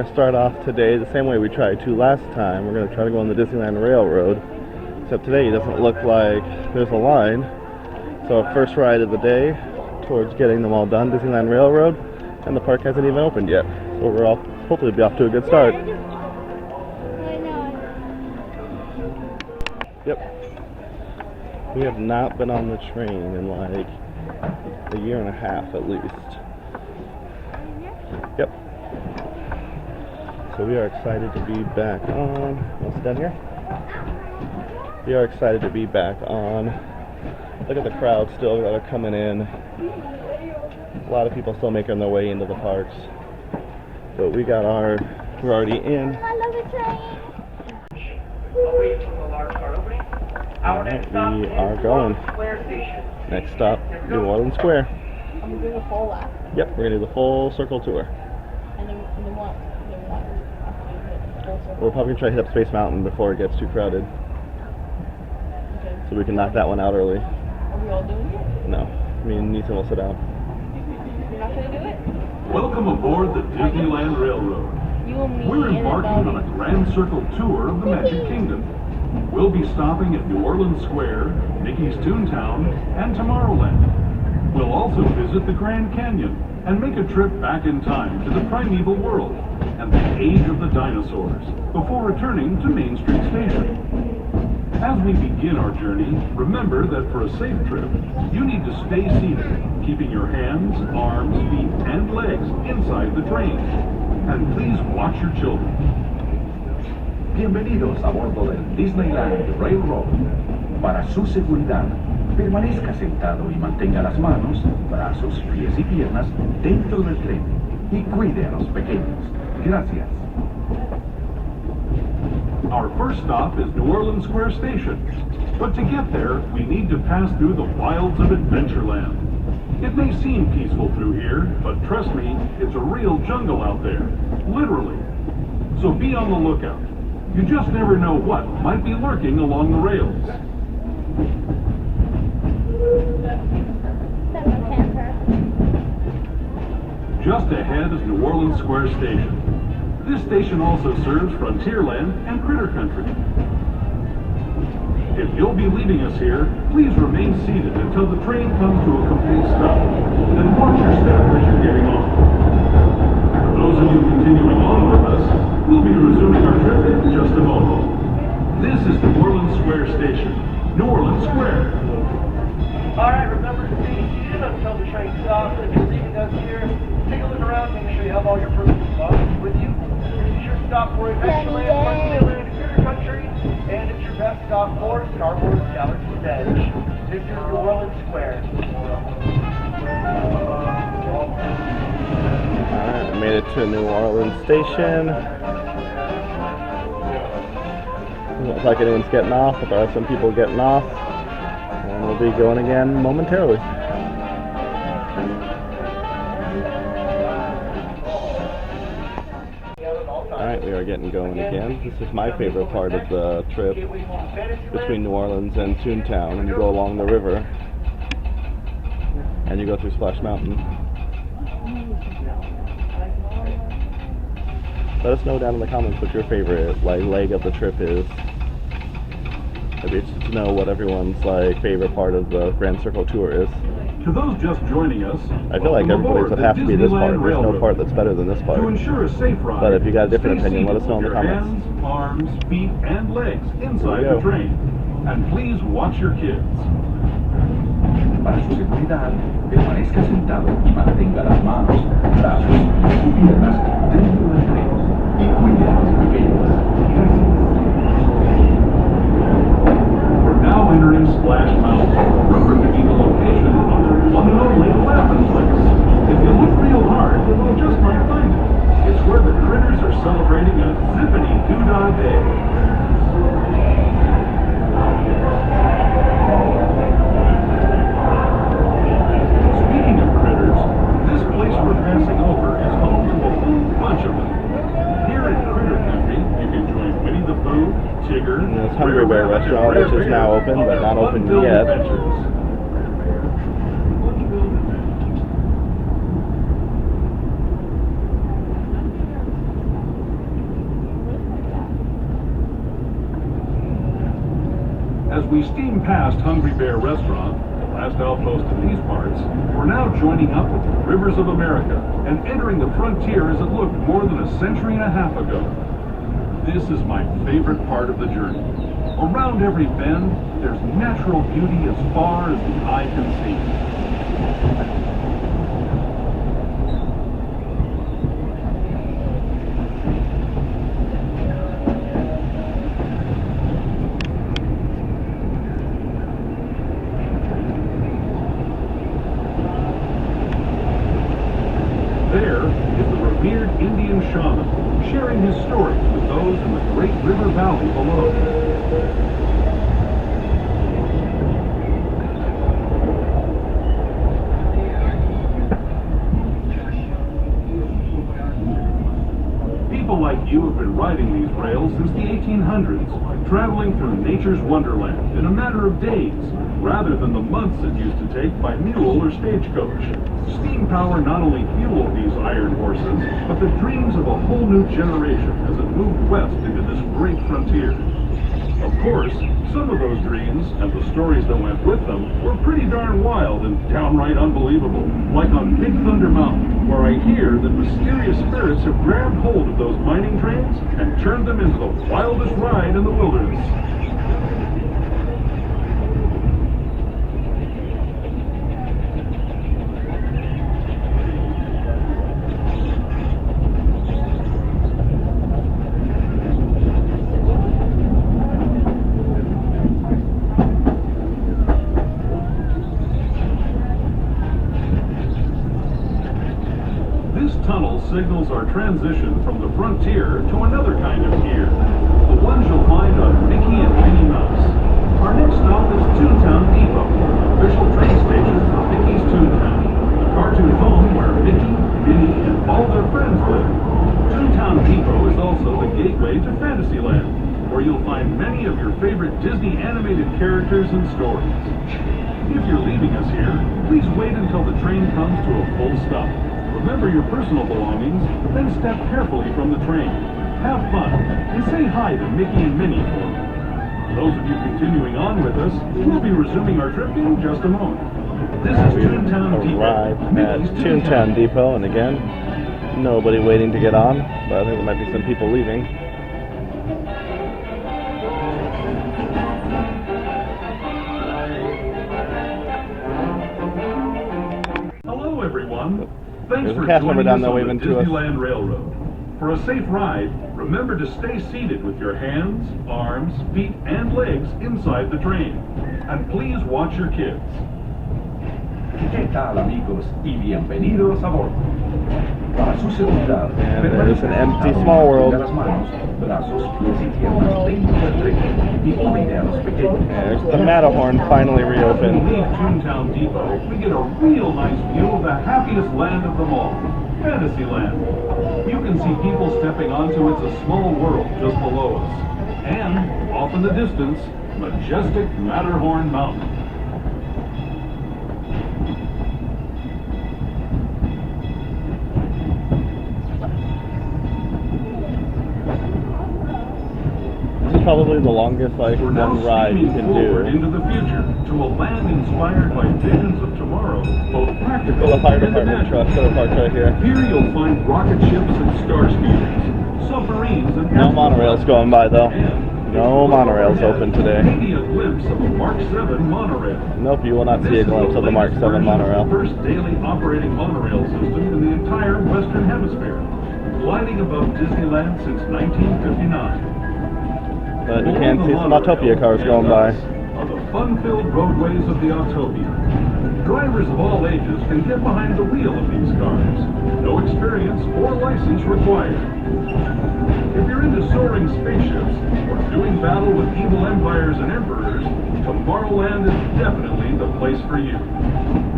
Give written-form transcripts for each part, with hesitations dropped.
to start off today the same way we tried to last time. We're going to try to go on the Disneyland Railroad, except today it doesn't look like there's a line. So our first ride of the day towards getting them all done, Disneyland Railroad, and the park hasn't even opened yet. So we're all hopefully be off to a good start. Yep. We have not been on the train in like a year and a half at least. Yep. So we are excited to be back on. What's down here? We are excited to be back on. Look at the crowd still that are coming in. A lot of people still making their way into the parks. But we're already in. I love the train. Alright, we are going. Next stop, New Orleans Square. I'm gonna do the full lap. Yep, we're gonna do the full circle tour. And then what? We're probably gonna try to hit up Space Mountain before it gets too crowded. Okay. So we can knock that one out early. Are we all doing it? No, me and Nathan will sit out. You're not gonna do it? Welcome aboard the Disneyland Railroad. You and me. We're embarking on a grand circle tour of the Magic Kingdom. We'll be stopping at New Orleans Square, Mickey's Toontown, and Tomorrowland. We'll also visit the Grand Canyon and make a trip back in time to the primeval world and the age of the dinosaurs before returning to Main Street Station. As we begin our journey, remember that for a safe trip, you need to stay seated, keeping your hands, arms, feet, and legs inside the train. And please watch your children. Bienvenidos a bordo del Disneyland Railroad. Para su seguridad, permanezca sentado y mantenga las manos, brazos, pies y piernas dentro del tren y cuide a los pequeños. Gracias. Our first stop is New Orleans Square Station. But to get there, we need to pass through the wilds of Adventureland. It may seem peaceful through here, but trust me, it's a real jungle out there. Literally. So be on the lookout. You just never know what might be lurking along the rails. Just ahead is New Orleans Square Station. This station also serves Frontierland and Critter Country. If you'll be leaving us here, please remain seated until the train comes to a complete stop. Then watch your step as you're getting on. For those of you continuing on with us, we'll be resuming our trip in just a moment. This is New Orleans Square Station. New Orleans Square. Alright, remember to stay seated until the train stops. If you're leaving us here, take a look around, make sure you have all your personal belongings with you. Be sure to stop for Adventureland, Frontierland, and Critter Country, and it's your best stop for Star Wars Galaxy's Edge. This is New Orleans Square. Alright, I made it to New Orleans Station. Doesn't look like anyone's getting off, but there are some people getting off. And we'll be going again momentarily. Alright, we are getting going again. This is my favorite part of the trip between New Orleans and Toontown. And you go along the river and you go through Splash Mountain. Let us know down in the comments what your favorite leg of the trip is. I'd be interested to know what everyone's favorite part of the Grand Circle Tour is. To those just joining us, I feel like everybody's would have to be this part. There's no part that's better than this part. To ensure a safe ride, but if you got a different opinion, let us know in the comments. Hands, arms, feet, and legs inside the train. And please watch your kids. Para su seguridad, permanezca sentado y mantenga las manos, brazos y piernas dentro del tren y cuide a los pequeños. Gracias. We're now entering Splash Mountain, representing the location of the one and only Laughing Place. If you look real hard, you just might find it. It's where the critters are celebrating a zippity-doo-dah day. Speaking of critters, this place we're passing over is home to a whole bunch of them. Here in Critter Country, you can join Winnie the Pooh, Tigger, and this Hungry Bear restaurant, which is now open, but not open yet. As we steam past Hungry Bear Restaurant, the last outpost in these parts, we're now joining up with the rivers of America and entering the frontier as it looked more than a century and a half ago. This is my favorite part of the journey. Around every bend, there's natural beauty as far as the eye can see. There is the revered Indian shaman, sharing his stories with those in the great river valley below. People like you have been riding these rails since the 1800s, traveling through nature's wonderland in a matter of days, rather than the months it used to take by mule or stagecoach. Steam power not only fueled these iron horses, but the dreams of a whole new generation as it moved west into this great frontier. Of course, some of those dreams, and the stories that went with them, were pretty darn wild and downright unbelievable. Like on Big Thunder Mountain, where I hear that mysterious spirits have grabbed hold of those mining trains and turned them into the wildest ride in the wilderness. Tunnel signals our transition from the frontier to another kind of gear, the ones you'll find on Mickey and Minnie Mouse. Our next stop is Toontown Depot, official train station for Mickey's Toontown, the cartoon home where Mickey, Minnie, and all their friends live. Toontown Depot is also the gateway to Fantasyland, where you'll find many of your favorite Disney animated characters and stories. If you're leaving us here, please wait until the train comes to a full stop. Remember your personal belongings, then step carefully from the train. Have fun, and say hi to Mickey and Minnie for me. Those of you continuing on with us, we'll be resuming our trip in just a moment. This is Toontown Depot. Arrived at Toontown Depot, and again, nobody waiting to get on, but I think there might be some people leaving. Hello, everyone. Thanks There's a for cast member joining down us there on waving the to us. Disneyland Railroad. For a safe ride, remember to stay seated with your hands, arms, feet, and legs inside the train. And please watch your kids. ¿Qué tal, amigos? Y bienvenidos a bordo. Para su seguridad, And there's permanezcan an empty sentados small y world. mantenga las manos, brazos, pies y piernas dentro del tren y cuide a los pequeños. There's the Matterhorn finally When we reopened. leave Toontown Depot, we get a real nice view of the happiest land of them all, Fantasyland. You can see people stepping onto It's a Small World just below us. And, off in the distance, majestic Matterhorn Mountain. This is probably the longest We're now one ride you steaming can forward do. into the future to a land inspired by visions of tomorrow, both practical The fire and department trucks that are parked right here. Here you'll find rocket ships and star speeders, submarines and No monorails going by though. and No monorails open today. maybe a glimpse of a Mark 7 monorail. Nope, you will not see This a is glimpse the of the Mark latest 7 version of monorail. the first daily operating monorail system in the entire Western Hemisphere, gliding above Disneyland since 1959. But you can see some Autopia cars going by. Are the fun-filled roadways of the Autopia. Drivers of all ages can get behind the wheel of these cars. No experience or license required. If you're into soaring spaceships or doing battle with evil empires and emperors, Tomorrowland is definitely the place for you.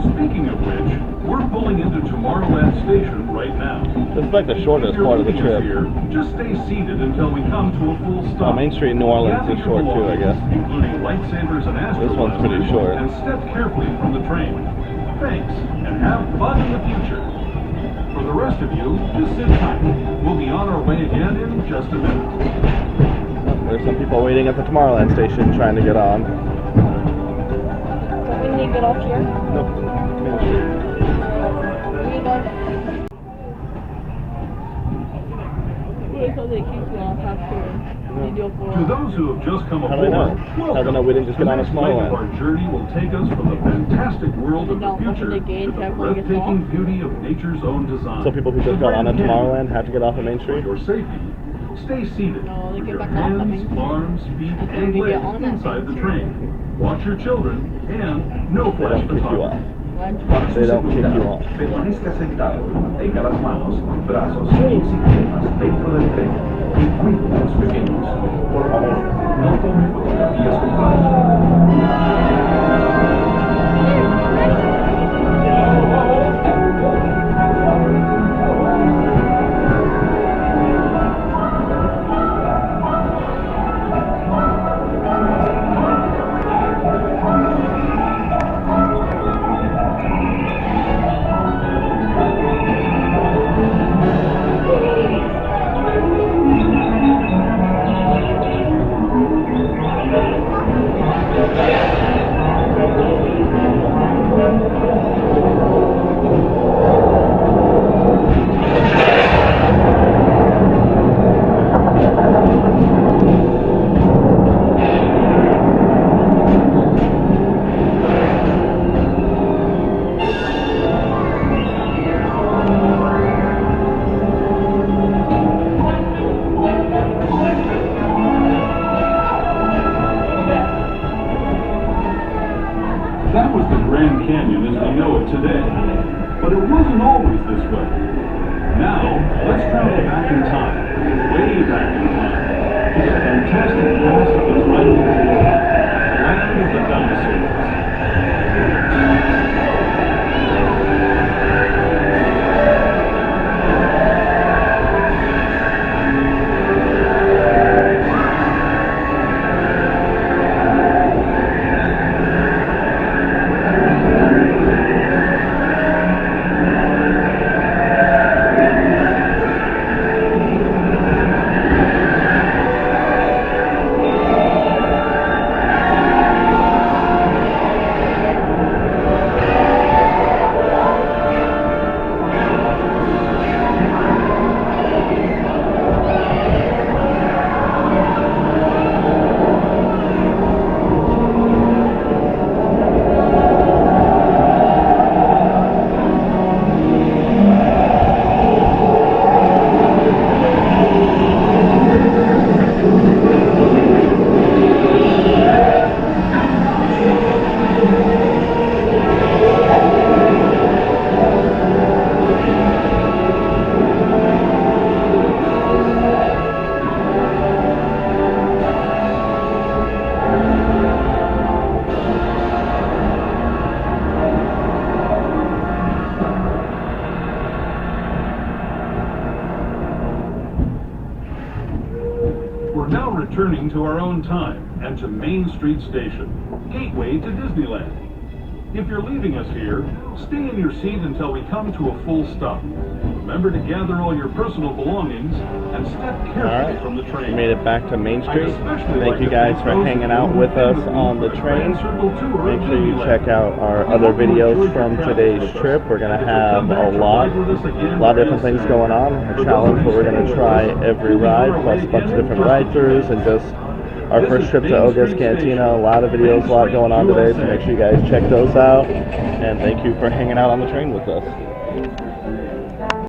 Speaking of which, we're pulling into Tomorrowland Station right now. This is like the shortest If you're part of the leaving us trip. here, just stay seated until we come to a full stop. Main Street in New Orleans Gather is your short too, I guess. belongings, including lightsabers and This one's pretty astroblasters, short. and step carefully from the train. Thanks, and have fun in the future. For the rest of you, just sit tight. We'll be on our way again in just a minute. There's some people People waiting at the Tomorrowland Station trying to get on. Don't we need to get off here? Nope. Main Street. We need to. Wait till they keep you off after you do a To full. those who have just come How aboard, do they know? welcome. How do they know we didn't just get on a The next small leg one? of our journey will take us from the fantastic world of They the don't future open the gate to till the everyone gets breathtaking off? beauty of nature's own design. So people who just got on at Tomorrowland have to get off at Main For Street? your safety, stay seated. No, they with get your back off the hands, Main Street. arms, feet, After and we get legs on that inside Main the Street. train. Watch your children and no They flash don't kick you off. photography. Para su They don't kick you seguridad, off. permanezca sentado y mantenga las manos, brazos, pies y piernas dentro del tren y cuide a los pequeños. Por favor, no tome fotografías con flash. That was the Grand Canyon as we know it today. But it wasn't always this way. Now, let's travel back in time, way back in time, to the fantastic past of the Untitled Chapter, the land of the dinosaurs. We're now returning to our own time and to Main Street Station, gateway to Disneyland. If you're leaving us here, stay in your seat until we come to a full stop. Remember to gather all your personal belongings and step carefully Alright, from the we train. made it back to Main Street. I'd especially Thank like you to guys thank for those hanging who out have with us been on the with train. Grand Circle Tour Make of sure you Disneyland. check out our We other hope you videos enjoyed from your today's travels with us. trip. We're going to If you'll have come back a to lot ride with us again of different very things soon. going on. A For challenge those where we're who going to stay try with us, every we'll be ride, on our plus way a bunch of again in different just a few ride-throughs, and minutes. just our Visit first trip to Main Oga's Street Cantina. Station, A lot of videos, a lot going on today, so make sure you guys check those out. And thank you for hanging out on the train with us.